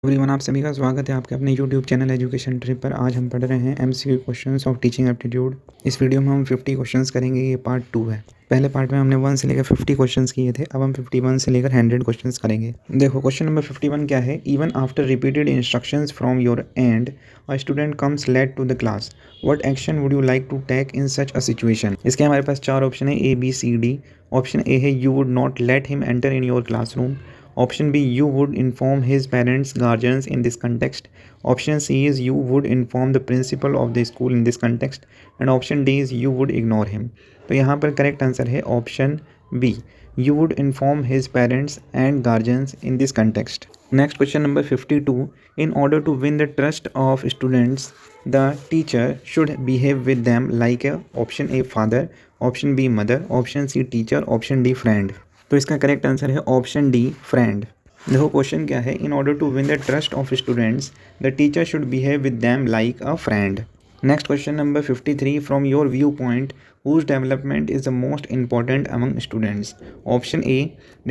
Everyone, आप सभी का स्वागत है आपके अपने यूट्यूब चैनल एजुकेशन ट्रिप पर। आज हम पढ़ रहे हैं MCQ questions of teaching aptitude. इस वीडियो में हम 50 क्वेश्चंस करेंगे। ये पार्ट 2 है। पहले पार्ट में हमने 1 से लेकर 50 क्वेश्चंस किए थे। अब हम 51 से लेकर 100 क्वेश्चंस करेंगे। देखो, क्वेश्चन नंबर 51 क्या है। Even after repeated instructions from your end a student comes late to the class, what action would you like to take in such a situation. इसके हमारे पास 4 ऑप्शन है, A B C D. Option A है you would not let him enter in your classroom. Option B, you would inform his parents, guardians in this context. Option C is you would inform the principal of the school in this context. And option D is you would ignore him. तो यहाँ पर correct answer है option B, you would inform his parents and guardians in this context. Next question number 52. In order to win the trust of students, the teacher should behave with them like a option A father, option B mother, option C teacher, option D friend. तो इसका correct answer है option D, friend. देखो, question क्या है। In order to win the trust of students, the teacher should behave with them like a friend. Next question number 53. From your view point, whose development is the most important among students? Option A,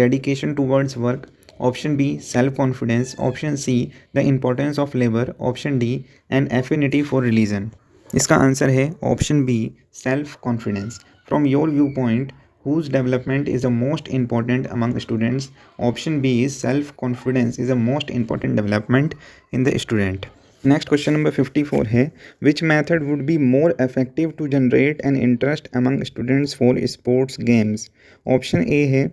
dedication towards work. Option B, self-confidence. Option C, the importance of labor. Option D, an affinity for religion. इसका answer है option B, self confidence. From your view point, whose development is the most important among students? Option B is self-confidence is the most important development in the student. Next question number 54 है, which method would be more effective to generate an interest among students for sports games? Option A है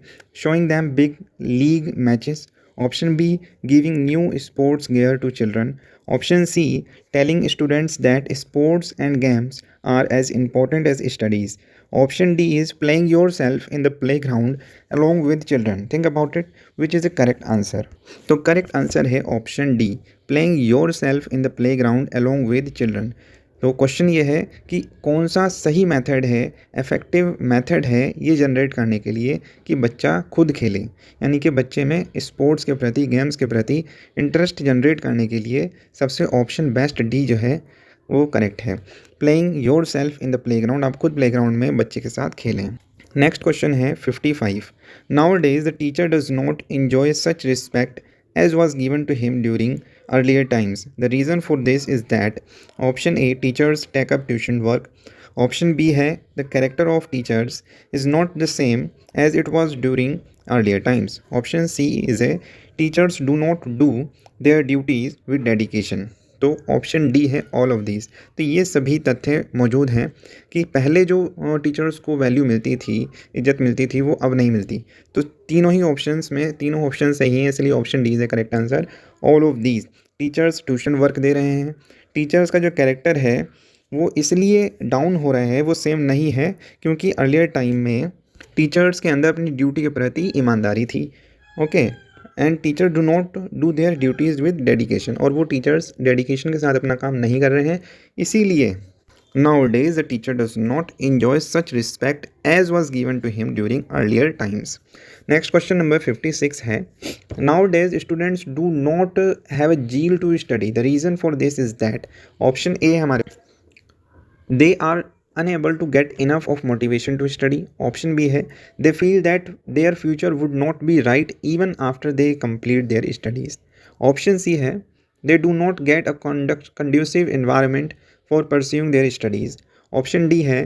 showing them big league matches. Option B, giving new sports gear to children. Option C, telling students that sports and games are as important as studies. Option D is playing yourself in the playground along with children. Think about it. Which is the correct answer? तो correct answer है option D, playing your self in the play ground along with children. तो question ये है कि कौन सा सही method है, इफेक्टिव मेथड है ये जनरेट करने के लिए कि बच्चा खुद खेले, यानी कि बच्चे में स्पोर्ट्स के प्रति, गेम्स के प्रति इंटरेस्ट जनरेट करने के लिए सबसे ऑप्शन बेस्ट डी जो है वो करेक्ट है। Playing your self in the play ground, आप खुद प्ले ग्राउंड में बच्चे के साथ खेलें। नेक्स्ट क्वेश्चन है 55. Now days the teacher does not enjoy such respect as was given to him during earlier times. The reason for this is that option A, teachers take up tuition work. Option B है the character of teachers is not the same as it was during earlier times. Option C is a teachers do not do their duties with dedication. तो option D है all of these. तो ये सभी तथ्य मौजूद हैं कि पहले जो टीचर्स को वैल्यू मिलती थी, इज्जत मिलती थी, वो अब नहीं मिलती। तो तीनों ही ऑप्शंस में तीनों ऑप्शन सही हैं, इसलिए option D is the correct answer. All of these, teachers tuition work दे रहे हैं, टीचर्स का जो कैरेक्टर है वो इसलिए डाउन हो रहा है, वो सेम नहीं है क्योंकि अर्लियर टाइम में टीचर्स के अंदर अपनी ड्यूटी के प्रति ईमानदारी थी। Okay, and teacher do not do their duties with dedication, और वो टीचर्स डेडिकेशन के साथ अपना काम नहीं कर रहे हैं, इसीलिए nowadays the teacher does not enjoy such respect as was given to him during earlier times. Next question number 56 है, nowadays students do not have a zeal to study. The reason for this is that option A हमारे, they are unable to get enough of motivation to study. Option B है they feel that their future would not be right even after they complete their studies. Option C है they do not get a conducive environment for pursuing their studies. Option D है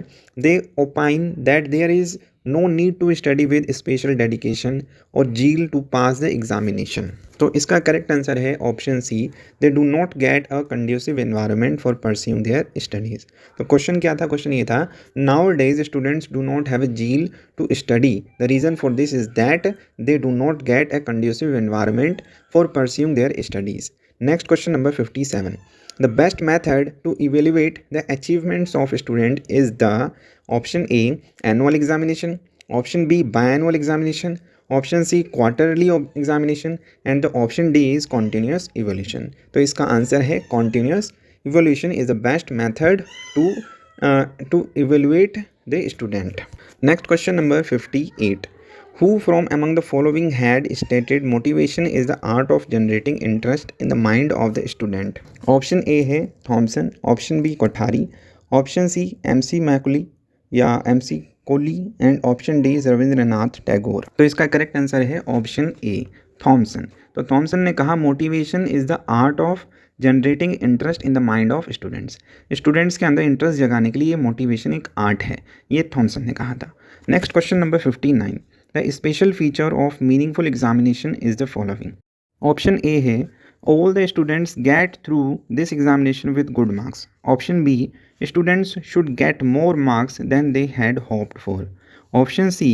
they opine that there is no need to study with special dedication or zeal to pass the examination. तो इसका correct answer है option C, they do not get a conducive environment for pursuing their studies. तो question क्या था, question ये था, nowadays students do not have a zeal to study, the reason for this is that they do not get a conducive environment for pursuing their studies. Next question number 57. The best method to evaluate the achievements of a student is the option A, annual examination, option B, biannual examination, option C, quarterly examination, and the option D is continuous evaluation. तो इसका answer है continuous evaluation is the best method to evaluate the student. Next question number 58. Who from among the following had stated motivation is the art of generating interest in the mind of the student? Option A है Thomson, option B Kothari, option C MC Macaulay या MC कोली, and option D Rabindranath Tagore. तो इसका correct answer है option A, Thomson. तो Thomson ने कहा motivation is the art of generating interest in the mind of students. Students के अंदर इंटरेस्ट जगाने के लिए मोटिवेशन एक आर्ट है, ये थॉमसन ने कहा था। Next question number 59, the special feature of meaningful examination is the following. Option A है all the students get through this examination with good marks. Option B, students should get more marks than they had hoped for. Option C,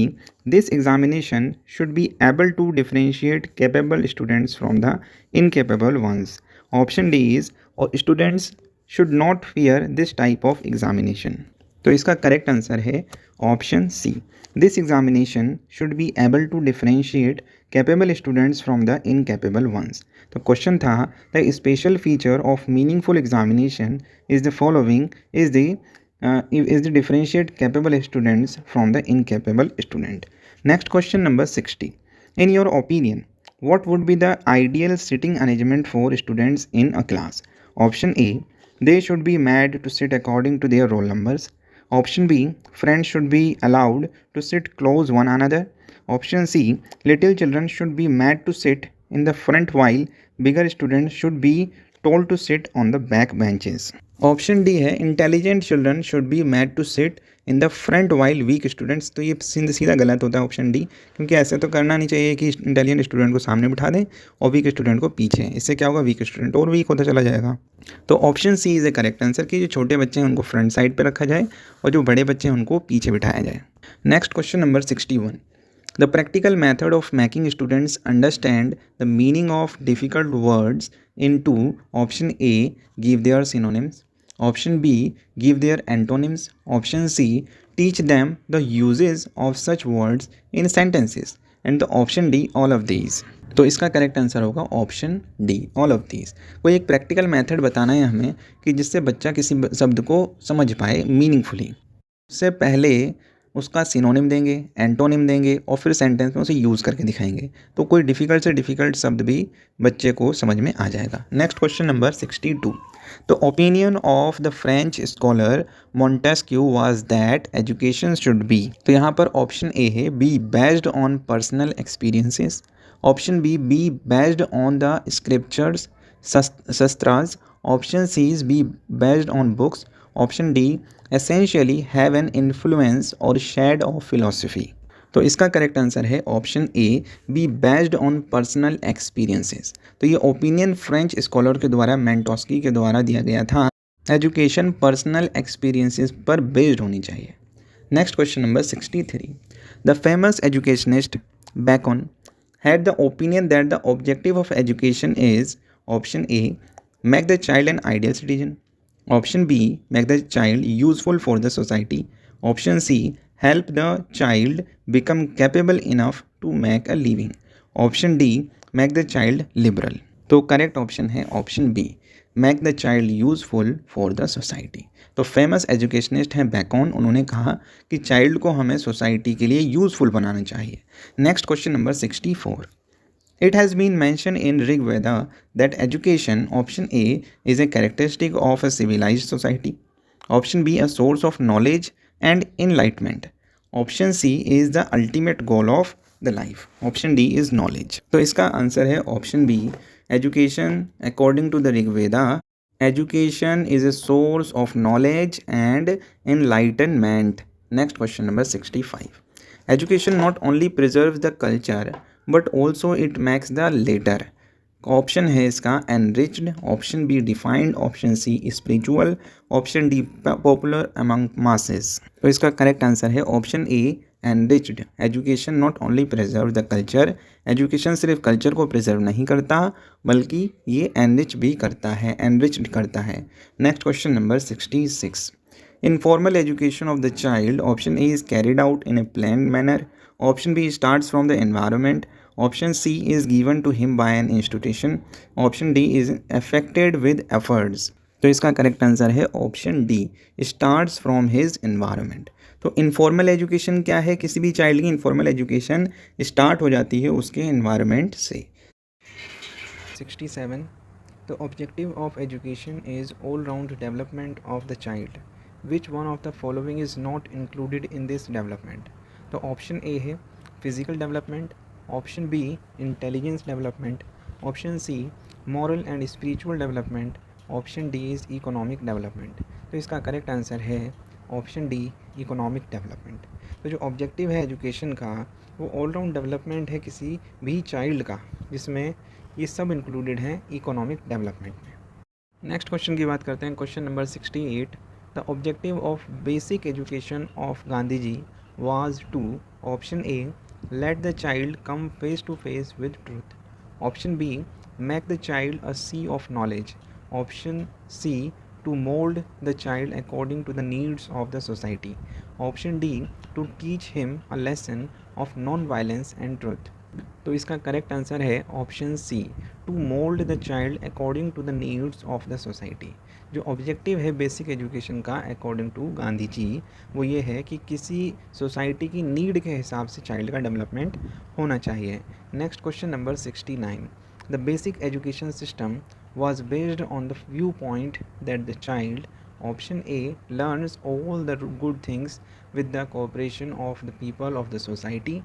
this examination should be able to differentiate capable students from the incapable ones. Option D is students should not fear this type of examination. तो इसका correct answer है option C, this examination should be able to differentiate capable students from the incapable ones. तो question था the special feature of meaningful examination is the following is the differentiate capable students from the incapable student. Next question number 60. In your opinion, what would be the ideal sitting arrangement for students in a class? Option A, they should be made to sit according to their roll numbers. Option B, friends should be allowed to sit close one another. Option C, little children should be made to sit in the front while bigger students should be told to sit on the back benches. Option D है intelligent children should be made to sit in the front while weak students. तो ये सीधा गलत होता है option D, क्योंकि ऐसे तो करना नहीं चाहिए कि इंटेलिजेंट स्टूडेंट को सामने बिठा दें और वीक स्टूडेंट को पीछे। इससे क्या होगा, वीक स्टूडेंट और वीक होता चला जाएगा। तो option C is a correct answer कि जो छोटे बच्चे हैं उनको फ्रंट साइड पर रखा जाए और जो बड़े बच्चे हैं उनको पीछे बिठाया जाए। Next question number 61, the practical method of making students understand the meaning of difficult words into option A, give their synonyms. Option B, give their antonyms. Option C, teach them the uses of such words in sentences. And the option D, all of these. तो इसका correct answer होगा option D, all of these. कोई एक practical method बताना है हमें कि जिससे बच्चा किसी शब्द को समझ पाए मीनिंगफुली। उससे पहले उसका सिनोनिम देंगे, एंटोनिम देंगे और फिर सेंटेंस में उसे यूज़ करके दिखाएंगे, तो कोई डिफ़िकल्ट से डिफ़िकल्ट शब्द भी बच्चे को समझ में आ जाएगा। Next question number 62, the opinion of the French scholar Montesquieu was that education should be. तो यहाँ पर ऑप्शन ए है be based on personal experiences. Option B based on the scriptures shastras. Option C is be based on books. Option D essentially have an influence or shade of philosophy. तो इसका correct answer है option A, B based on personal experiences. तो ये opinion French scholar के द्वारा मेंटोस्की के द्वारा दिया गया था। एजुकेशन पर्सनल एक्सपीरियंसेस पर बेस्ड होनी चाहिए। Next question number 63, the famous educationist bacon had the opinion that the objective of education is option A, make the child an ideal citizen. Option B, make the child useful for the society. Option C, help the child become capable enough to make a living. Option D, make the child liberal. तो correct option है option B, make the child useful for the society. तो famous educationist हैं Bacon, उन्होंने कहा कि child को हमें society के लिए यूजफुल बनाना चाहिए। Next question number 64, it has been mentioned in Rig Veda that education, option A, is a characteristic of a civilized society. Option B, a source of knowledge and enlightenment. Option C is the ultimate goal of the life. Option D is knowledge. तो इसका answer है option B, education according to the Rig Veda, education is a source of knowledge and enlightenment. Next question number 65. Education not only preserves the culture but also it makes the later. Option है इसका enriched, option B defined, option C spiritual, option D popular among masses. तो इसका correct answer है option A, enriched. Education not only preserve the culture, education सिर्फ culture को preserve नहीं करता बल्कि ये एनरिच भी करता है, एनरिच्ड करता है। Next question number 66, informal education of the child, option A is carried out in a planned manner, option B starts from the environment, option C is given to him by an institution, option D is affected with efforts. तो इसका correct answer है option D, starts from his environment. तो informal education क्या है, किसी भी child की informal education start हो जाती है उसके एनवायरनमेंट से। 67, the objective of education is all round development of the child, which one of the following is not included in this development. तो ऑप्शन ए है physical development, option B intelligence development, option C moral and spiritual development, option D is economic development. तो इसका correct answer है option D economic development. तो जो objective है education का वो ऑलराउंड डेवलपमेंट है किसी भी चाइल्ड का, जिसमें ये सब इंक्लूडेड हैं इकोनॉमिक डेवलपमेंट में। नेक्स्ट क्वेश्चन की बात करते हैं, question number 68। The objective of basic education of Gandhi ji was to, option A let the child come face to face with truth, option B make the child a sea of knowledge, option C to mold the child according to the needs of the society, option D to teach him a lesson of non-violence and truth। तो इसका correct answer है option C, to mould the child according to the needs of the society. जो objective है basic education का according to Gandhi ji वो ये है कि किसी सोसाइटी की नीड के हिसाब से चाइल्ड का डेवलपमेंट होना चाहिए। Next question number 69। The basic education system was based on the viewpoint that the child, option A, learns all the good things with the cooperation of the people of the society,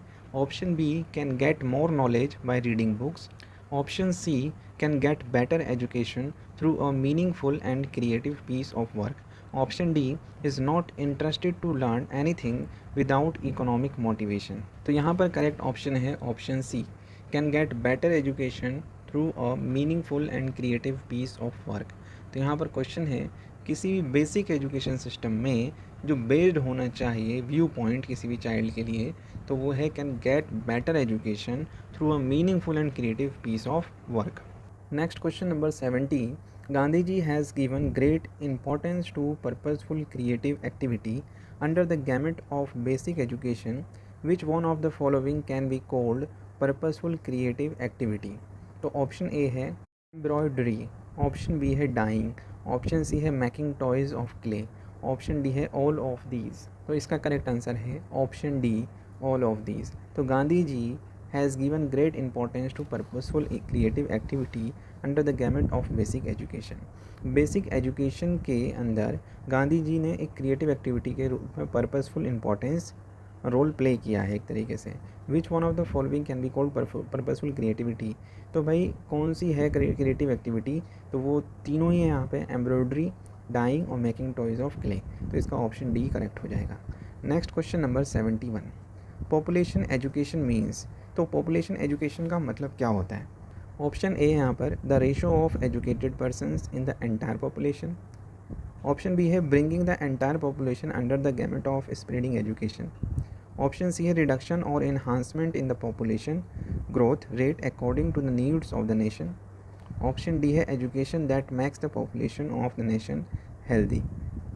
option B, can get more knowledge by reading books, option C, can get better education through a meaningful and creative piece of work, option D, is not interested to learn anything without economic motivation। तो यहाँ पर correct option है option C, can get better education through a meaningful and creative piece of work. तो यहाँ पर question है किसी भी बेसिक एजुकेशन सिस्टम में जो बेस्ड होना चाहिए व्यू पॉइंट किसी भी चाइल्ड के लिए, तो वो है can get better education through a meaningful and creative piece of work. Next question number 70। Gandhi ji has given great importance to purposeful creative activity under the gamut of basic education, which one of the following can be called purposeful creative activity. तो option A है embroidery, option B है dyeing, option C है making toys of clay, option D है all of these. तो इसका correct answer है option D all of these. तो Gandhi ji has given great importance to purposeful creative activity under the gamut of basic education. Basic education के अंदर गांधी जी ने एक creative activity के रूप में पर्पसफुल इंपॉर्टेंस रोल प्ले किया है एक तरीके से। विच one of the following can be called purposeful creativity. तो भाई कौन सी है क्रिएटिव एक्टिविटी, तो वो तीनों ही है यहाँ पे, एम्ब्रॉयडरी, डाइंग और मेकिंग टॉयज़ ऑफ क्ले। तो इसका ऑप्शन डी करेक्ट हो जाएगा। Next question number 71। Population education means. तो पॉपुलेशन एजुकेशन का मतलब क्या होता है। ऑप्शन ए है यहाँ पर the ratio of educated persons in the entire population, option B है bringing the entire population under the gamut of spreading education, option C है रिडक्शन और enhancement in the population growth rate according to the needs of the nation, option D है education that makes the population of the nation healthy.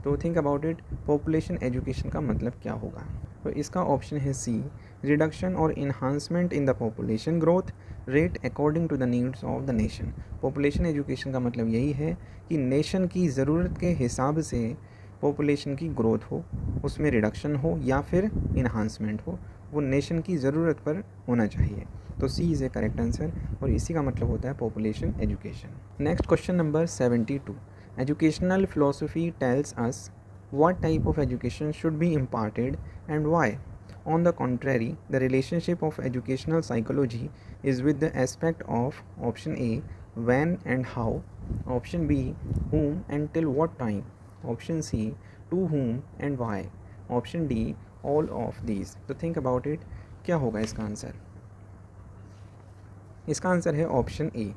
तो think about it, population education का मतलब क्या होगा। तो इसका ऑप्शन है सी, रिडक्शन और enhancement in the population growth rate according to the needs of the nation. Population education का मतलब यही है कि नेशन की ज़रूरत के हिसाब से पॉपुलेशन की ग्रोथ हो, उसमें रिडक्शन हो या फिर इन्हांसमेंट हो, वो नेशन की ज़रूरत पर होना चाहिए। तो सी इज़ ए करेक्ट आंसर और इसी का मतलब होता है population education. Next question number 72। Educational philosophy tells us what type of education should be imparted and why. On the contrary, the relationship of educational psychology is with the aspect of option A, when and how, option B, whom and till what time, option C, to whom and why, option D, all of these। तो think about it, क्या होगा इसका answer. इसका answer है option A,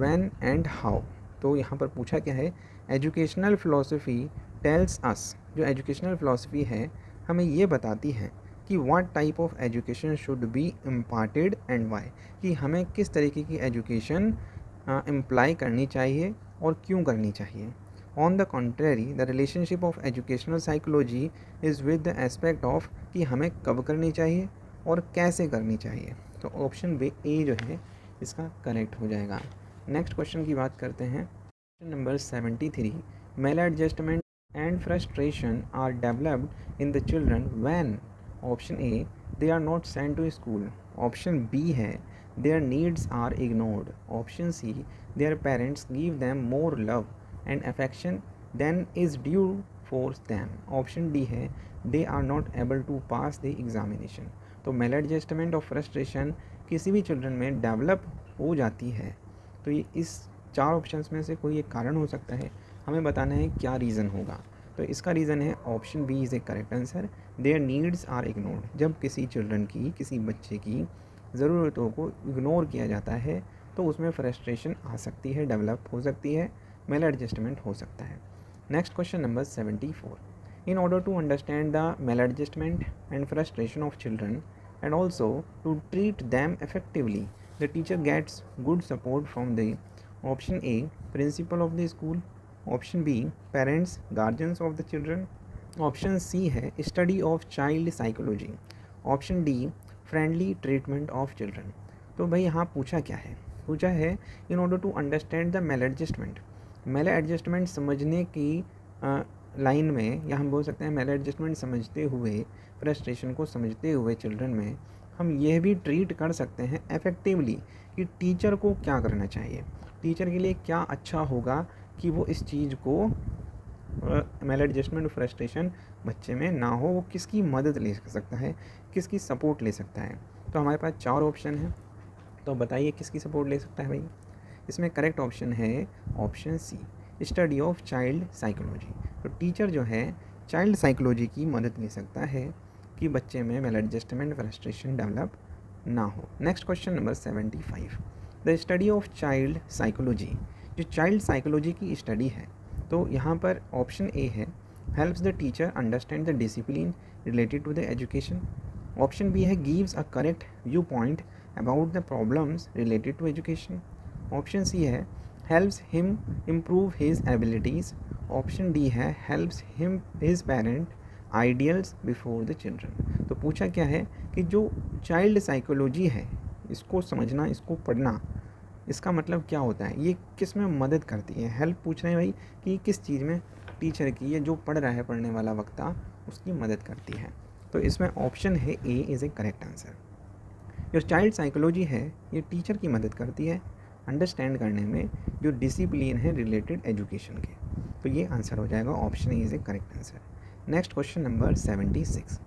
when and how। तो यहाँ पर पूछा क्या है, एजुकेशनल फिलोसफी टेल्स अस, जो एजुकेशनल फ़िलासफ़ी है हमें ये बताती है कि what type of education should be imparted and why, कि हमें किस तरीके की एजुकेशन इम्प्लाई करनी चाहिए और क्यों करनी चाहिए। On the contrary, the relationship of educational psychology is with the aspect of कि हमें कब करनी चाहिए और कैसे करनी चाहिए। तो ऑप्शन बी ए जो है इसका करेक्ट हो जाएगा। नेक्स्ट क्वेश्चन की बात करते हैं, question number 73। Maladjustment and frustration are developed in the children when, option A, they are not sent to school, option B है their needs are ignored, option C, their parents give them more love and affection than is due for them, option D है they are not able to pass the examination। तो maladjustment और frustration किसी भी children में develop हो जाती है तो ये इस 4 ऑप्शंस में से कोई एक कारण हो सकता है, हमें बताना है क्या रीज़न होगा। तो इसका रीज़न है option B is a correct answer, their needs are ignored. जब किसी चिल्ड्रन की, किसी बच्चे की ज़रूरतों को इग्नोर किया जाता है तो उसमें फ्रस्ट्रेशन आ सकती है, डेवलप हो सकती है, मेल एडजस्टमेंट हो सकता है। Next question number 74। In order to understand the maladjustment and frustration of children and also to treat them effectively, the teacher gets good support from the option A, principal of the school, option B, parents, guardians of the children, option C है study of child psychology, option D, friendly treatment of children। तो भाई यहाँ पूछा क्या है? पूछा है in order to understand the maladjustment, maladjustment समझने की लाइन में, या हम बोल सकते हैं मेल एडजस्टमेंट समझते हुए, फ्रस्ट्रेशन को समझते हुए चिल्ड्रन में हम यह भी ट्रीट कर सकते हैं इफ़ेक्टिवली कि टीचर को क्या करना चाहिए, टीचर के लिए क्या अच्छा होगा कि वो इस चीज़ को मेल एडजस्टमेंट फ्रस्ट्रेशन बच्चे में ना हो, वो किसकी मदद ले सकता है, किसकी सपोर्ट ले सकता है। तो हमारे पास 4 ऑप्शन हैं, तो बताइए किसकी सपोर्ट ले सकता है भाई। इसमें करेक्ट ऑप्शन है option C, study of child psychology. तो टीचर जो है चाइल्ड साइकोलॉजी की मदद ले सकता है कि बच्चे में मेल एडजस्टमेंट फ्रस्ट्रेशन डेवलप ना हो। Next question number 75, the study of child psychology. जो चाइल्ड साइकोलॉजी की स्टडी है, तो यहाँ पर ऑप्शन ए है helps the teacher understand the discipline related to the education, option B है gives a correct view point about the problems related to education, option C है helps him improve his abilities, option D है helps him his parent ideals before the children. तो पूछा क्या है कि जो child psychology है, इसको समझना, इसको पढ़ना, इसका मतलब क्या होता है, ये किस में मदद करती है। हेल्प पूछ रहे हैं भाई कि किस चीज़ में टीचर की, या जो पढ़ रहा है पढ़ने वाला वक्ता, उसकी मदद करती है। तो इसमें ऑप्शन है A is a correct answer. जो चाइल्ड साइकोलॉजी है ये टीचर की मदद करती है अंडरस्टैंड करने में जो डिसिप्लिन है रिलेटेड एजुकेशन के। तो ये आंसर हो जाएगा, option is a correct answer. Next question number 76,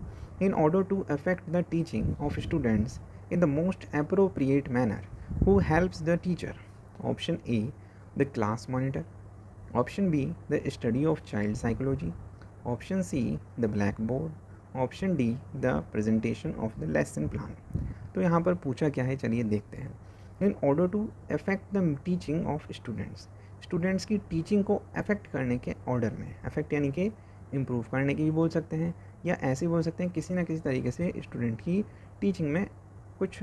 in order to affect the teaching of students in the most appropriate manner, who helps the teacher, option A the class monitor, option B the study of child psychology, option C the black board, option D the presentation of the lesson plan. तो यहाँ पर पूछा क्या है, चलिए देखते हैं। In order to affect the teaching of students, students की टीचिंग को अफेक्ट करने के ऑर्डर में, अफेक्ट यानी कि इम्प्रूव करने की भी बोल सकते हैं, या ऐसे बोल सकते हैं किसी ना किसी तरीके से स्टूडेंट की टीचिंग में कुछ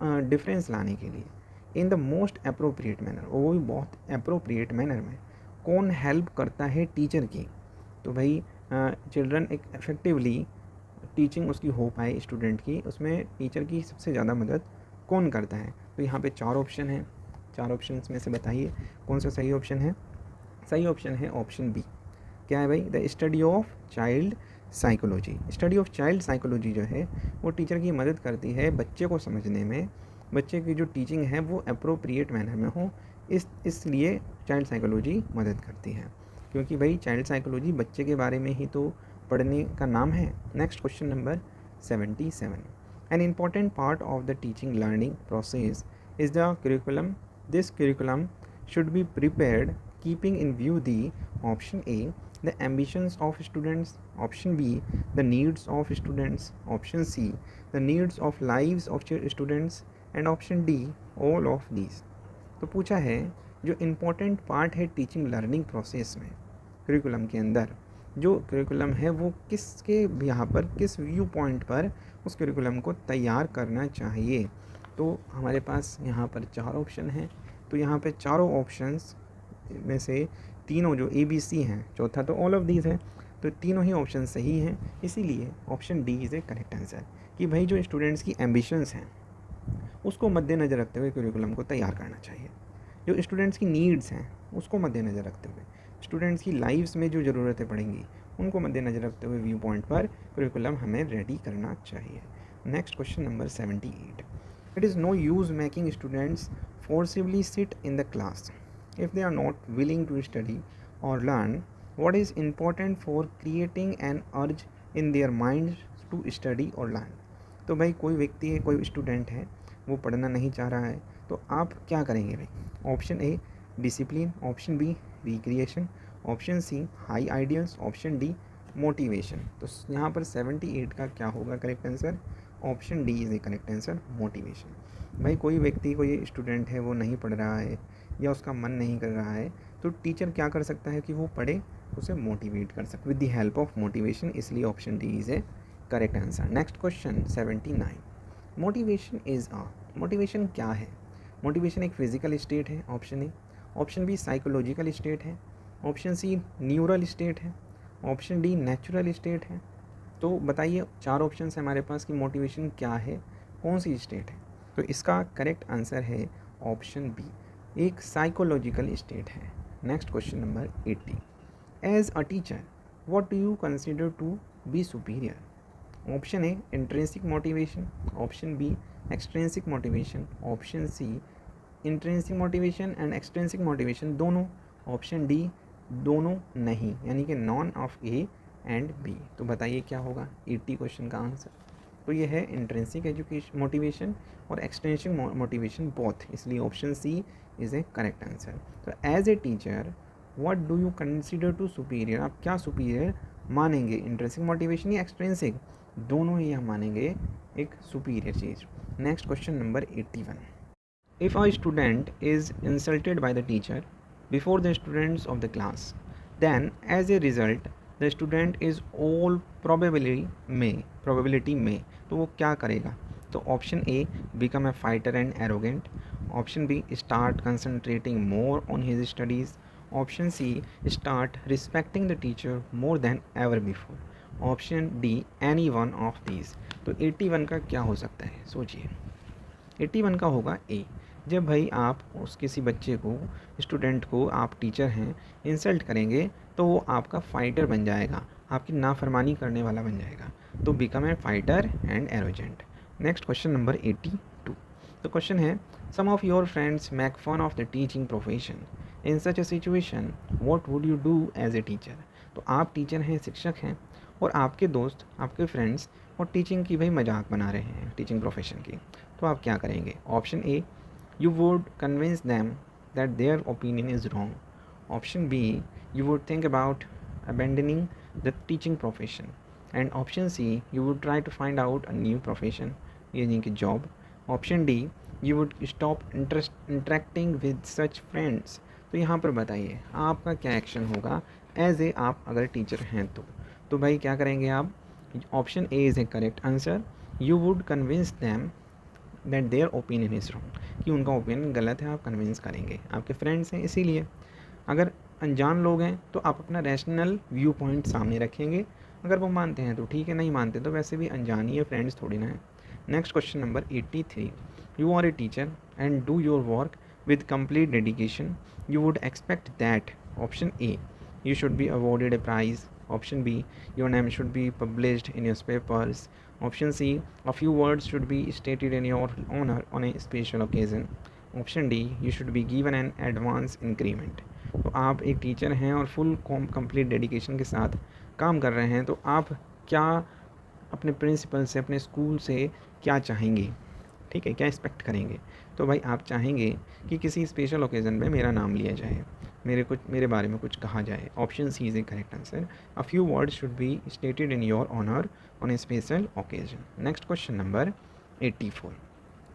डिफरेंस लाने के लिए, इन द मोस्ट अप्रोप्रिएट मैनर, वो भी बहुत अप्रोप्रिएट मैनर में कौन हेल्प करता है टीचर की। तो भाई चिल्ड्रन एक इफेक्टिवली टीचिंग उसकी हो पाए स्टूडेंट की, उसमें टीचर की सबसे ज़्यादा मदद कौन करता है। तो यहाँ पे 4 ऑप्शन हैं, 4 ऑप्शन में से बताइए कौन सा सही ऑप्शन है। सही ऑप्शन है ऑप्शन बी। क्या है भाई, the study of child psychology. Study of child psychology जो है वो टीचर की मदद करती है बच्चे को समझने में, बच्चे की जो टीचिंग है वो अप्रोप्रिएट मैनर में हो, इसलिए चाइल्ड साइकोलॉजी मदद करती है, क्योंकि भाई चाइल्ड साइकोलॉजी बच्चे के बारे में ही तो पढ़ने का नाम है। Next question number 77, an important part of the teaching learning process is the curriculum, this curriculum should be prepared keeping in view the, option A the ambitions of students, option B the needs of students, option C the needs of lives of students, and option D all of these. तो पूछा है जो important part है teaching learning process में, curriculum के अंदर जो curriculum है वो किसके यहाँ पर, किस व्यू पॉइंट पर उस करिकुलम को तैयार करना चाहिए। तो हमारे पास यहाँ पर 4 ऑप्शन हैं, तो यहाँ पे चारों ऑप्शंस में से तीनों जो ABC हैं, चौथा तो ऑल ऑफ दीज है, तो तीनों ही ऑप्शन सही हैं, इसीलिए option D is a correct answer कि भाई जो स्टूडेंट्स की एम्बिशंस हैं उसको मद्देनज़र रखते हुए करिकुलम को तैयार करना चाहिए, जो स्टूडेंट्स की नीड्स हैं उसको मद्देनज़र रखते हुए, स्टूडेंट्स की लाइफ्स में जो ज़रूरतें पड़ेंगी उनको मद्देनज़र रखते हुए व्यू पॉइंट पर करिकुलम हमें रेडी करना चाहिए। Next question number 78, it is no use making students forcibly sit in the class if they are not willing to study और learn, what is important for creating an urge in their mind to study और learn. तो भाई कोई व्यक्ति है, कोई student है, वो पढ़ना नहीं चाह रहा है, तो आप क्या करेंगे भाई, option A discipline, option B recreation, option C high ideals, option D motivation. तो यहाँ पर 78 का क्या होगा correct answer? Option D is a correct answer, motivation. भाई कोई व्यक्ति, कोई स्टूडेंट है वो नहीं पढ़ रहा है या उसका मन नहीं कर रहा है, तो टीचर क्या कर सकता है कि वो पढ़े, उसे मोटिवेट कर सकते with the help of motivation, इसलिए option D is a correct answer. Next question 79, motivation is motivation क्या है? मोटिवेशन एक फिजिकल स्टेट है, option A. Option B psychological state है, ऑप्शन सी न्यूरल स्टेट है, ऑप्शन डी नेचुरल स्टेट है। तो बताइए, 4 ऑप्शन है हमारे पास कि मोटिवेशन क्या है, कौन सी स्टेट है? तो इसका करेक्ट आंसर है ऑप्शन बी, एक साइकोलॉजिकल स्टेट है। Next question number 80, as a teacher what do you consider to be superior? Option A intrinsic motivation, option B extrinsic motivation, option C intrinsic motivation and extrinsic motivation दोनों, option D दोनों नहीं, यानी कि none of A and B. तो बताइए क्या होगा 80 question का आंसर? तो ये है इंट्रिंसिक एजुकेशन मोटिवेशन और एक्सट्रिंसिक मोटिवेशन बोथ, इसलिए option C is a correct answer. तो as a teacher what do you consider to superior, आप क्या सुपीरियर मानेंगे, इंट्रिंसिक मोटिवेशन या एक्सट्रिंसिक? दोनों ही हम मानेंगे एक सुपीरियर चीज़। Next question number 81, if a student is insulted by the teacher before the students of the class, then as a result the student is all probability में, तो वो क्या करेगा? तो option A become a fighter and arrogant, option B start concentrating more on his studies, option C start respecting the teacher more than ever before, option D any one of these. तो 81 का क्या हो सकता है, सोचिए। 81 का होगा ए, जब भाई आप उस किसी बच्चे को, स्टूडेंट को, आप टीचर हैं, इंसल्ट करेंगे तो वो आपका फाइटर बन जाएगा, आपकी नाफरमानी करने वाला बन जाएगा, तो become a fighter and arrogant. Next question number 82, तो क्वेश्चन है some of your friends make fun of the teaching profession, in such a situation what would you do as a teacher? तो आप टीचर हैं, शिक्षक हैं, और आपके दोस्त, आपके फ्रेंड्स और टीचिंग की भाई मजाक बना रहे हैं, टीचिंग प्रोफेशन की, तो आप क्या करेंगे? Option A you would convince them that their opinion is wrong, option B you would think about abandoning the teaching profession, and option C you would try to find out a new profession, यानी कि job, option D you would stop interacting with such friends। तो यहाँ पर बताइए आपका क्या action होगा as a, आप अगर टीचर हैं तो भाई क्या करेंगे आप? Option A is a correct answer, you would convince them that their opinion is wrong, कि उनका ओपिनियन गलत है, आप कन्विंस करेंगे, आपके फ्रेंड्स हैं इसीलिए। अगर अनजान लोग हैं तो आप अपना रैशनल व्यू पॉइंट सामने रखेंगे, अगर वो मानते हैं तो ठीक है, नहीं मानते तो वैसे भी अनजान ही है, फ्रेंड्स थोड़ी ना है। Next question number 83, you are a teacher and do your work with complete dedication, you would expect that option A you should be awarded a prize, option B your name should be published in newspapers, option C a few words should be stated in your honor on a special occasion, option D you should be given an advance increment। तो आप एक teacher हैं और full complete dedication के साथ काम कर रहे हैं, तो आप क्या अपने प्रिंसिपल से, अपने स्कूल से क्या चाहेंगे? ठीक है, क्या एक्सपेक्ट करेंगे? तो भाई आप चाहेंगे कि किसी स्पेशल ओकेज़न पे मेरा नाम लिया जाए, मेरे बारे में कुछ कहा जाए। Option C is a correct answer, a few words should be stated in your honour on a special occasion. Next question number 84,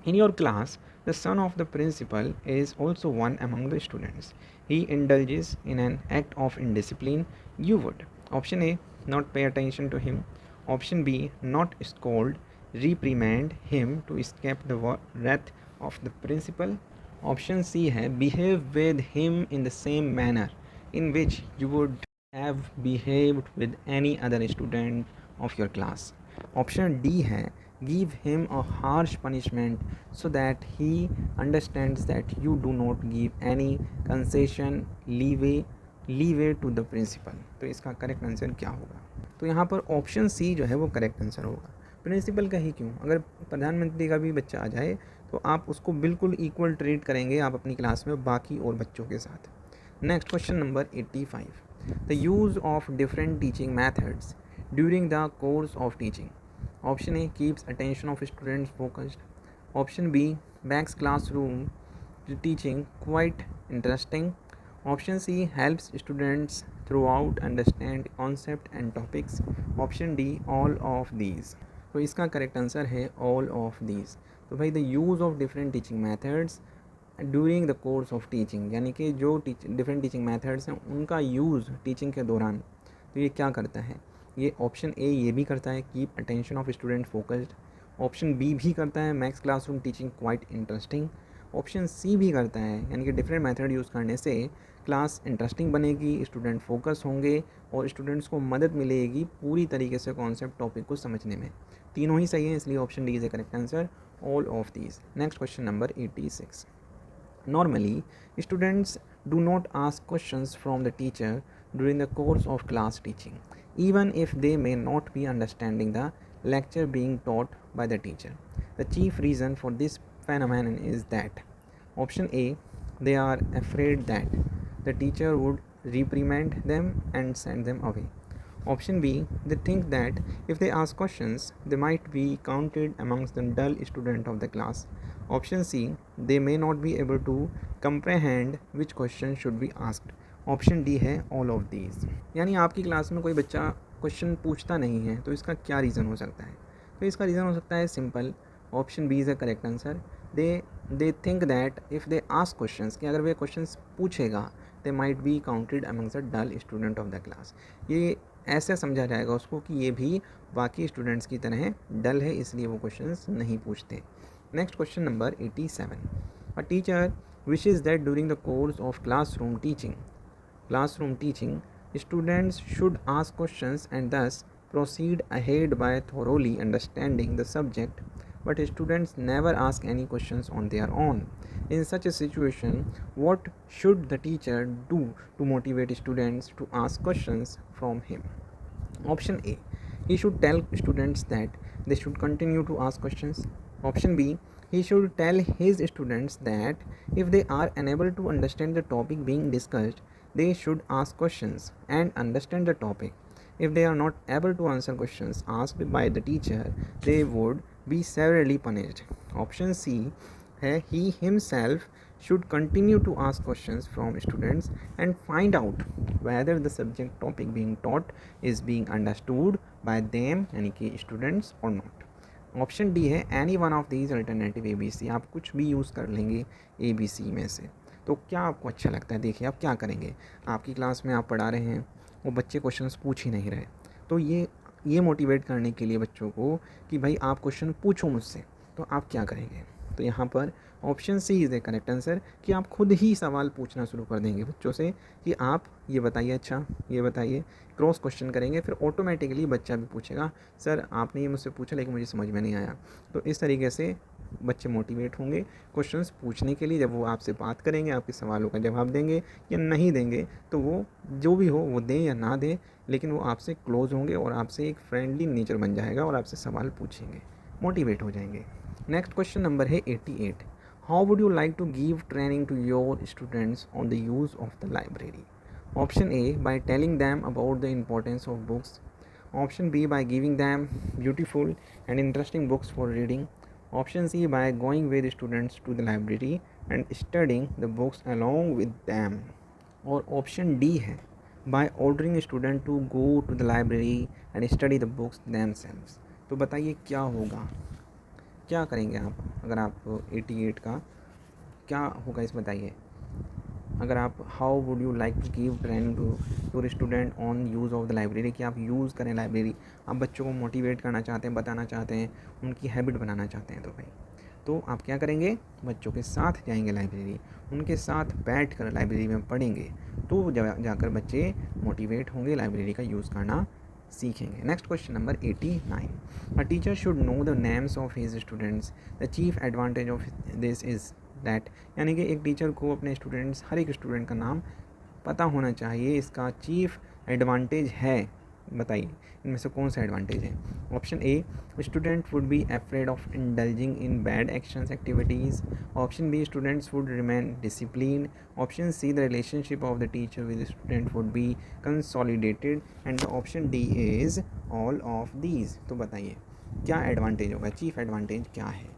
in your class the son of the principal is also one among the students, he indulges in an act of indiscipline, you would option A not pay attention to him, option B not scold reprimand him to escape the wrath of the principal, option C है behave with him in the same manner in which you would have behaved with any other student of your class, option D है give him a harsh punishment so that he understands that you do not give any concession leeway to the principal। तो इसका correct answer क्या होगा? तो यहाँ पर option सी जो है वो करेक्ट आंसर होगा। प्रिंसिपल का ही क्यों, अगर प्रधानमंत्री का भी बच्चा आ जाए तो आप उसको बिल्कुल इक्वल ट्रीट करेंगे आप अपनी क्लास में बाकी और बच्चों के साथ। Next question number 85, the use of different teaching methods during the course of teaching, option A keeps attention of students focused, option B makes classroom teaching quite interesting. Option C, helps students throughout understand concept and topics. Option D, all of these. तो इसका correct answer है all of these. तो भाई the use of different teaching methods during the course of teaching, यानी कि जो different teaching methods हैं उनका यूज़ टीचिंग के दौरान, तो ये क्या करता है, ये ऑप्शन ए ये भी करता है keep attention of student focused, option B भी करता है makes classroom teaching quite interesting, option C भी करता है, यानी कि डिफरेंट मेथड यूज़ करने से क्लास इंटरेस्टिंग बनेगी, स्टूडेंट फोकस होंगे और स्टूडेंट्स को मदद मिलेगी पूरी तरीके से कॉन्सेप्ट टॉपिक को समझने में। तीनों ही सही है, इसलिए option D is the correct answer, all of these. Next question number 86। Normally, students do not ask questions from the teacher during the course of class teaching, even if they may not be understanding the lecture being taught by the teacher. The chief reason for this phenomenon is that option A, they are afraid that the teacher would reprimand them and send them away. Option B, they think that if they ask questions, they might be counted amongst the dull student of the class. Option C, they may not be able to comprehend which question should be asked. Option D है all of these. यानी आपकी class में कोई बच्चा question पूछता नहीं है तो इसका क्या रीज़न हो सकता है, तो इसका रीज़न हो सकता है simple, option B is the correct answer. They think that if they ask questions, कि अगर वे क्वेश्चंस पूछेगा they might be counted amongst the dull student of the class, ये ऐसे समझा जाएगा उसको कि ये भी बाकी स्टूडेंट्स की तरह डल है, इसलिए वो क्वेश्चंस नहीं पूछते। Next question number 87। A teacher wishes that during the course of classroom teaching, students should ask questions and thus proceed ahead by thoroughly understanding the subject, but students never ask any questions on their own. In such a situation, what should the teacher do to motivate students to ask questions from him? Option A, he should tell students that they should continue to ask questions. Option B, he should tell his students that if they are unable to understand the topic being discussed, they should ask questions and understand the topic. If they are not able to answer questions asked by the teacher, they would be severely punished. Option C है he himself should continue to ask questions from students and find out whether the subject topic being taught is being understood by them, यानी कि students, or not. Option D है any one of these alternative A B C, आप कुछ भी use कर लेंगे ए B सी में से। तो क्या आपको अच्छा लगता है, देखिए आप क्या करेंगे, आपकी क्लास में आप पढ़ा रहे हैं वो बच्चे क्वेश्चंस पूछ ही नहीं रहे, तो ये मोटिवेट करने के लिए बच्चों को कि भाई आप क्वेश्चन पूछो मुझसे, तो आप क्या करेंगे, तो यहाँ पर option C is the correct answer, कि आप खुद ही सवाल पूछना शुरू कर देंगे बच्चों से कि आप ये बताइए, अच्छा ये बताइए, क्रॉस क्वेश्चन करेंगे, फिर ऑटोमेटिकली बच्चा भी पूछेगा सर आपने ये मुझसे पूछा लेकिन मुझे समझ में नहीं आया। तो इस तरीके से बच्चे मोटिवेट होंगे क्वेश्चंस पूछने के लिए। जब वो आपसे बात करेंगे, आपके सवालों का जवाब देंगे या नहीं देंगे, तो वो जो भी हो वो दें या ना दें, लेकिन वो आपसे क्लोज होंगे और आपसे एक फ्रेंडली नेचर बन जाएगा और आपसे सवाल पूछेंगे, मोटिवेट हो जाएंगे। नेक्स्ट क्वेश्चन नंबर है 88। How would you like to give training to your students on the use of the library? Option A, by telling them about the importance of books. Option B, by giving them beautiful and interesting books for reading. Option C, by going with students to the library and studying the books along with them. और option D है by ordering student to go to the library and study the books themselves. तो बताइए क्या होगा, क्या करेंगे आप अगर आप 88 का क्या होगा इस बताइए। अगर आप how would you like to give training to your student on use of the library, कि आप यूज़ करें लाइब्रेरी, आप बच्चों को मोटिवेट करना चाहते हैं, बताना चाहते हैं, उनकी हैबिट बनाना चाहते हैं, तो भाई तो आप क्या करेंगे, बच्चों के साथ जाएंगे लाइब्रेरी, उनके साथ बैठ कर लाइब्रेरी में पढ़ेंगे, तो जाकर बच्चे मोटिवेट होंगे, लाइब्रेरी का यूज़ करना सीखेंगे। Next question number 89। A teacher should know the names of his students. The chief advantage of this is that, यानी कि एक टीचर को अपने स्टूडेंट्स, हर एक स्टूडेंट का नाम पता होना चाहिए, इसका चीफ एडवांटेज है, बताइए इनमें से कौन सा एडवांटेज है। Option A, student would be afraid of indulging in bad actions activities. Option B, students would remain discipline. Option C, the relationship of the teacher with student would be consolidated. And option D is all of these. तो बताइए क्या advantage होगा, chief advantage क्या है,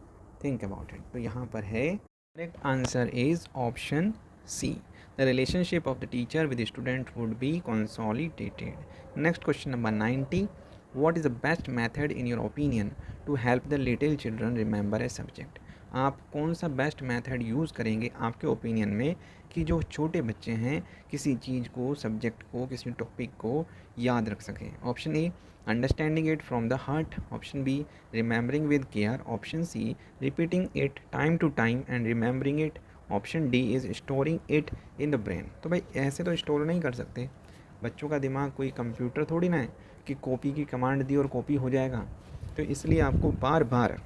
think about it. तो यहाँ पर है Correct answer is option C. The relationship of the teacher with the student would be consolidated. Next question number 90. What is the best method in your opinion to help the little children remember a subject? आप कौन सा best method use करेंगे आपके opinion में कि जो छोटे बच्चे हैं किसी चीज़ को, सब्जेक्ट को, किसी टॉपिक को याद रख सकें? Option A, understanding it from the heart. Option B, remembering with care. Option C, repeating it time to time and remembering it. Option D is storing it in the brain. तो भाई ऐसे तो store नहीं कर सकते, बच्चों का दिमाग कोई कंप्यूटर थोड़ी ना है कि कॉपी की कमांड दी और कॉपी हो जाएगा. तो इसलिए आपको बार बार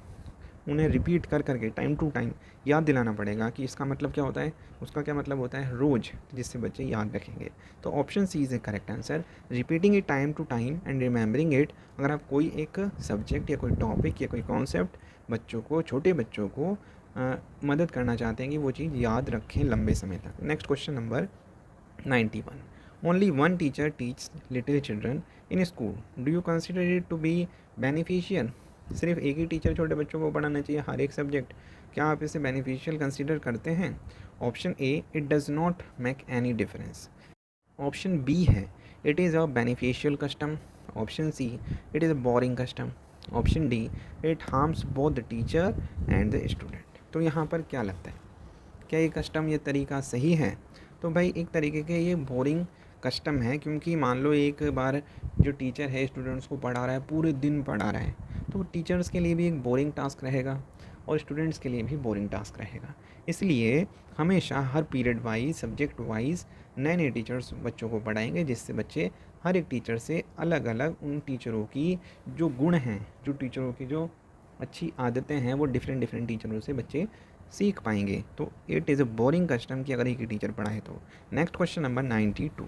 उन्हें रिपीट कर करके टाइम टू टाइम याद दिलाना पड़ेगा कि इसका मतलब क्या होता है, उसका क्या मतलब होता है रोज़, जिससे बच्चे याद रखेंगे. तो option C is a correct answer. Repeating it time to time and remembering it. अगर आप कोई एक सब्जेक्ट या कोई टॉपिक या कोई कॉन्सेप्ट बच्चों को, छोटे बच्चों को मदद करना चाहते हैं कि वो चीज़ याद रखें लंबे समय तक. Next question number 91. Only one teacher teaches little children in school. Do you consider it to be beneficial? सिर्फ एक ही टीचर छोटे बच्चों को पढ़ाना चाहिए हर एक सब्जेक्ट. क्या आप इसे बेनिफिशियल कंसिडर करते हैं? Option A, it does not make any difference. Option B है, it is a beneficial custom. Option C, it is a boring custom. Option D, it harms both the teacher and the student. तो यहाँ पर क्या लगता है, क्या ये custom, ये तरीका सही है? तो भाई एक तरीके के ये बोरिंग कस्टम है, क्योंकि मान लो एक बार जो टीचर है स्टूडेंट्स को पढ़ा रहा है, पूरे दिन पढ़ा रहा है, तो टीचर्स के लिए भी एक बोरिंग टास्क रहेगा और स्टूडेंट्स के लिए भी बोरिंग टास्क रहेगा. इसलिए हमेशा हर पीरियड वाइज, सब्जेक्ट वाइज नए नए टीचर्स बच्चों को पढ़ाएंगे, जिससे बच्चे हर एक टीचर से अलग अलग उन टीचरों की जो गुण हैं, जो टीचरों की जो अच्छी आदतें हैं, वो डिफरेंट डिफरेंट टीचरों से बच्चे सीख पाएंगे. तो it is a boring custom कि अगर एक ही टीचर पढ़ाए तो. Next question number 92.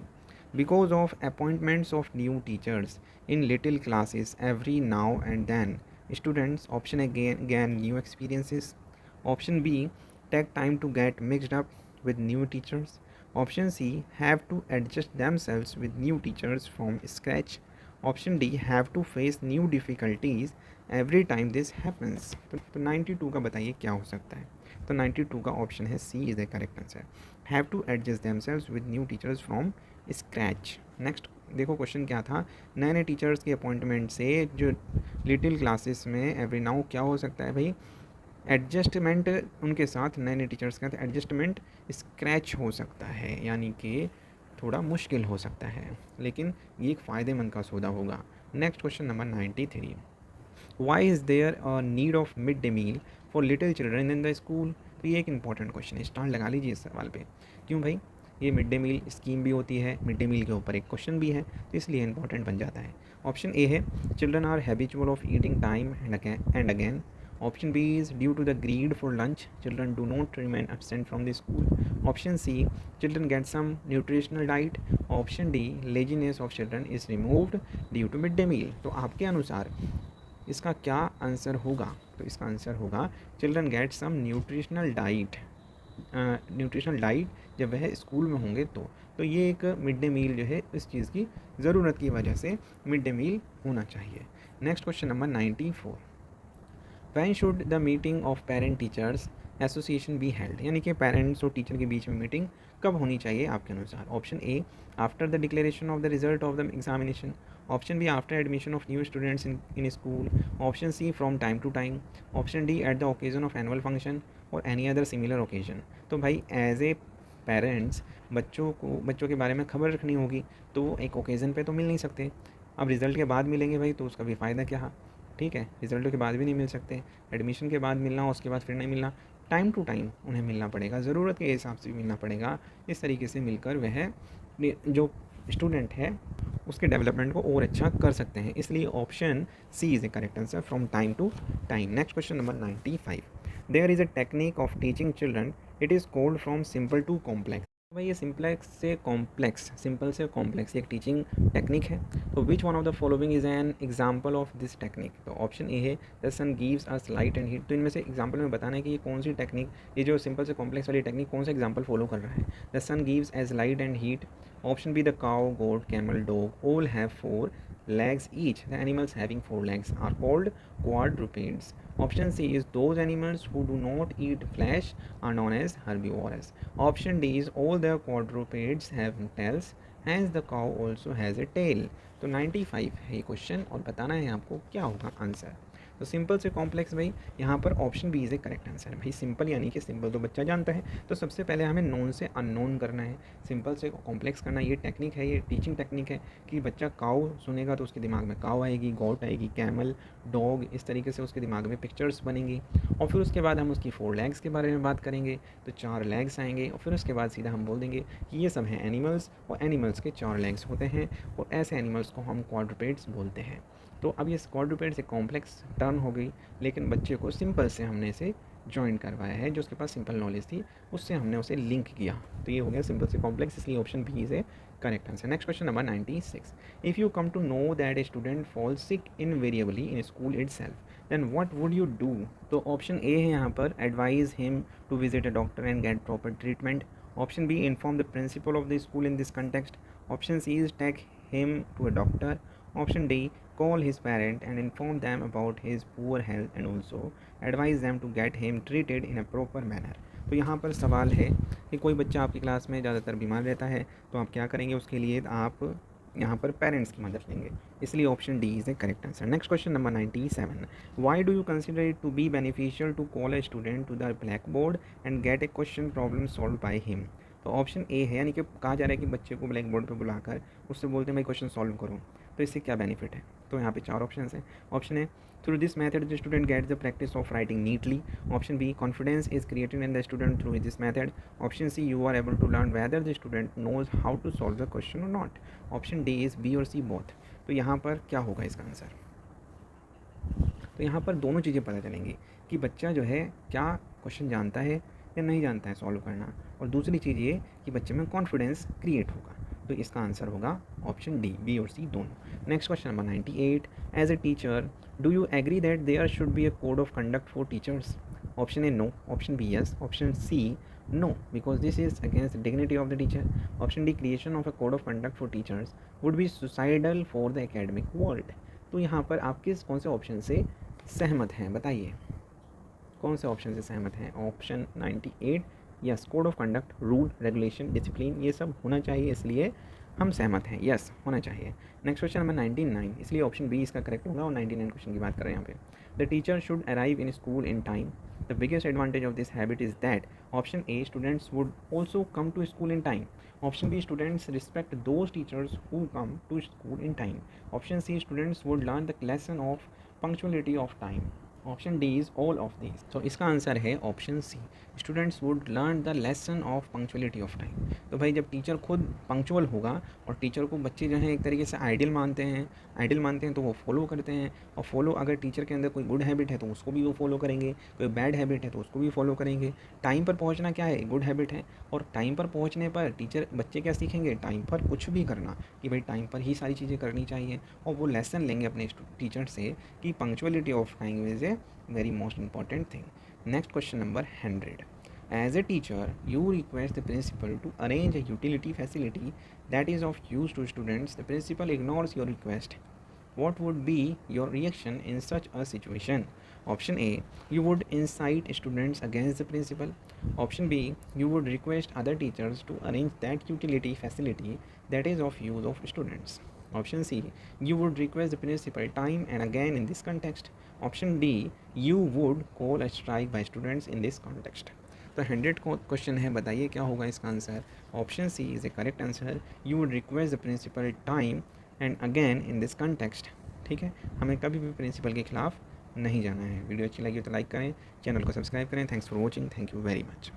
Because of appointments of new teachers in little classes every now and then, students option again gain new experiences. Option B, take time to get mixed up with new teachers. Option C, have to adjust themselves with new teachers from scratch. Option D, have to face new difficulties every time this happens. तो 92 का बताइए क्या हो सकता है? तो 92 का option है C is the correct answer. Have to adjust themselves with new teachers from scratch. Next देखो क्वेश्चन क्या था, नए नए टीचर्स के अपॉइंटमेंट से जो लिटिल क्लासेस में एवरी नाउ क्या हो सकता है भाई, एडजस्टमेंट उनके साथ, नए नए टीचर्स के साथ एडजस्टमेंट स्क्रैच हो सकता है, यानी कि थोड़ा मुश्किल हो सकता है, लेकिन ये एक फ़ायदेमंद का सौदा होगा. Next question number 93. Why is there a need of mid day meal for little children in the school? तो ये एक इंपॉर्टेंट क्वेश्चन है, स्टार लगा लीजिए इस सवाल पे. क्यों भाई, ये मिड डे मील स्कीम भी होती है, मिड डे मील के ऊपर एक क्वेश्चन भी है, तो इसलिए इंपॉर्टेंट बन जाता है. ऑप्शन ए है, children are habitual of eating time and again. Option B is due to the greed for lunch, children do not remain absent from the school. Option C, children get some nutritional diet. Option D, laziness of children is removed due to midday meal. तो आपके अनुसार इसका क्या answer होगा? तो इसका answer होगा children get some nutritional diet. Nutritional diet जब वह स्कूल में होंगे तो ये एक मिड डे मील जो है इस चीज़ की ज़रूरत की वजह से मिड डे मील होना चाहिए. Next question number 94. When should the meeting of parent teachers association be held? यानी कि पेरेंट्स और टीचर के बीच में मीटिंग कब होनी चाहिए आपके अनुसार? Option A, after the declaration of the result of the examination. Option B, after admission of new students in school. Option C, from time to time. Option D, at the occasion of annual function और any other similar occasion. तो भाई as a parents बच्चों के बारे में खबर रखनी होगी, तो एक ओकेज़न पे तो मिल नहीं सकते. अब रिज़ल्ट के बाद मिलेंगे भाई, तो उसका भी फ़ायदा क्या? ठीक है, रिज़ल्ट के बाद भी नहीं मिल सकते, एडमिशन के बाद मिलना, उसके बाद फिर नहीं मिलना, टाइम टू टाइम उन्हें मिलना पड़ेगा, ज़रूरत के हिसाब से मिलना पड़ेगा. इस तरीके से मिलकर वह जो स्टूडेंट है उसके डेवलपमेंट को और अच्छा कर सकते हैं. इसलिए option C is a correct answer, from time to time. Next question number 95. There is a technique of teaching children, it is called from simple to complex. भाई ये सिंपलेक्स से कॉम्प्लेक्स, सिंपल से कॉम्प्लेक्स एक teaching technique है. तो which one of the following is an example of this technique? तो option A है, the sun gives us light and heat. तो इनमें से एग्जाम्पल में बताना है कि ये कौन सी टेक्निक, ये जो सिंपल से कॉम्प्लेक्स वाली टेक्निक कौन सा एग्जाम्पल फॉलो कर रहा है. The sun gives us light and heat. Option B, the cow, goat, camel, dog all have 4 legs each. The animals having 4 legs are called quadrupeds. Option C is those animals who do not eat flesh are known as herbivorous. Option D is all the quadrupeds have tails has the cow also has a tail. तो 95 है ये question और बताना है आपको क्या होगा answer. तो सिंपल से कॉम्प्लेक्स भाई, यहाँ पर option B is a correct answer. भाई सिंपल यानी कि सिंपल तो बच्चा जानता है, तो सबसे पहले हमें नोन से अननोन करना है, सिंपल से कॉम्प्लेक्स करना। ये टेक्निक है, ये टीचिंग टेक्निक है कि बच्चा काऊ सुनेगा तो उसके दिमाग में काऊ आएगी, गॉट आएगी, कैमल, डॉग, इस तरीके से उसके दिमाग में पिक्चर्स बनेंगी। और फिर उसके बाद हम उसकी 4 लेग्स के बारे में बात करेंगे, तो 4 लेग्स आएंगे। और फिर उसके बाद सीधा हम बोल देंगे कि ये सब हैं एनिमल्स, और एनिमल्स के 4 लेग्स होते हैं, और ऐसे एनिमल्स को हम क्वाड्रूपेड्स बोलते हैं। तो अब ये क्वाड्रूपेड से कॉम्प्लेक्स टर्म हो गई, लेकिन बच्चे को सिंपल से हमने इसे ज्वाइन करवाया है, जो उसके पास सिंपल नॉलेज थी उससे हमने उसे लिंक किया। तो ये हो गया सिंपल से कॉम्प्लेक्स, इसलिए option B is a correct answer. Next question number 96। If you come to know that a student fall sick invariably in school itself then what would you do. तो option A है यहाँ पर advise him to visit a doctor and get proper treatment. Option B inform the principal of the school in this context. Option C is take him to a doctor. Option D call his parent and inform them about his poor health and also advise them to get him treated in a proper manner। तो यहाँ पर सवाल है कि कोई बच्चा आपकी class में ज़्यादातर बीमार रहता है, तो आप क्या करेंगे उसके लिए, आप यहाँ पर पेरेंट्स की मदद लेंगे, इसलिए option D is a correct answer. Next question number 97। Why do you consider it to be beneficial to call a student to the black board and get a question problem solve by him. तो option A है, यानी कि कहा जा रहा है कि बच्चे को ब्लैक बोर्ड पर बुलाकर उससे बोलते हैं भाई क्वेश्चन सॉल्व करो, तो इससे क्या बेनिफिट है। तो यहाँ पे 4 ऑप्शन हैं। Option A through this method the student gets the practice of writing neatly. Option B confidence is created in the student through this method. Option C you are able to learn whether the student knows how to solve the question और not. Option D is B और C both. तो यहाँ पर क्या होगा इसका answer. तो यहाँ पर दोनों चीज़ें पता चलेंगी कि बच्चा जो है क्या क्वेश्चन जानता है या नहीं जानता है सॉल्व करना, और दूसरी चीज़ ये कि बच्चे में कॉन्फिडेंस क्रिएट होगा। तो इसका आंसर होगा ऑप्शन डी, बी और सी दोनों। Next question number 98। As a teacher do you agree that there should be a code of conduct for teachers. Option A no, option B yes, option C no because this is against the dignity of the teacher. Option D creation of a code of conduct for teachers would be suicidal for the academic world. तो यहाँ पर आप कौन से option से सहमत हैं बताइए, कौन से ऑप्शन से सहमत हैं। Option 98 yes, code of conduct, rule, regulation, discipline, ये सब होना चाहिए, इसलिए हम सहमत हैं, यस होना चाहिए। नेक्स्ट क्वेश्चन नंबर 99, इसलिए ऑप्शन बी इसका करेक्ट होगा, और 99 क्वेश्चन की बात कर रहे हैं यहाँ पे। The teacher should arrive in school in time. The biggest advantage of this habit is that option A students would also come to school in time. Option B students respect those teachers who come to school in time. Option C students would learn the lesson of punctuality of time. Option D is all of this. तो इसका answer है option C, students would learn the lesson of punctuality of time. तो भाई जब teacher खुद punctual होगा, और teacher को बच्चे जो हैं एक तरीके से आइडियल मानते हैं तो वो फॉलो करते हैं, और फॉलो अगर टीचर के अंदर कोई गुड हैबिट है तो उसको भी वो फॉलो करेंगे, कोई बैड हैबिट है तो उसको भी फॉलो करेंगे। टाइम पर पहुँचना क्या है, गुड हैबिट है, और टाइम पर पहुँचने पर टीचर बच्चे क्या सीखेंगे, टाइम पर कुछ भी करना, कि भाई टाइम पर ही सारी चीज़ें करनी चाहिए, और वो लेसन लेंगे अपने टीचर से कि punctuality of time is a very most important thing. Next question number 100. As a teacher, you request the principal to arrange a utility facility that is of use to students. The principal ignores your request. What would be your reaction in such a situation? Option A, you would incite students against the principal. Option B, you would request other teachers to arrange that utility facility that is of use of students. Option C, you would request the principal time and again in this context. Option D, you would call a strike by students in this context. तो 100 question है, बताइए क्या होगा इसका answer. Option C is a correct answer, you would request the principal time and again in this context. ठीक है, हमें कभी भी प्रिंसिपल के खिलाफ नहीं जाना है। वीडियो अच्छी लगी तो लाइक करें, चैनल को सब्सक्राइब करें। Thanks for watching, thank you very much.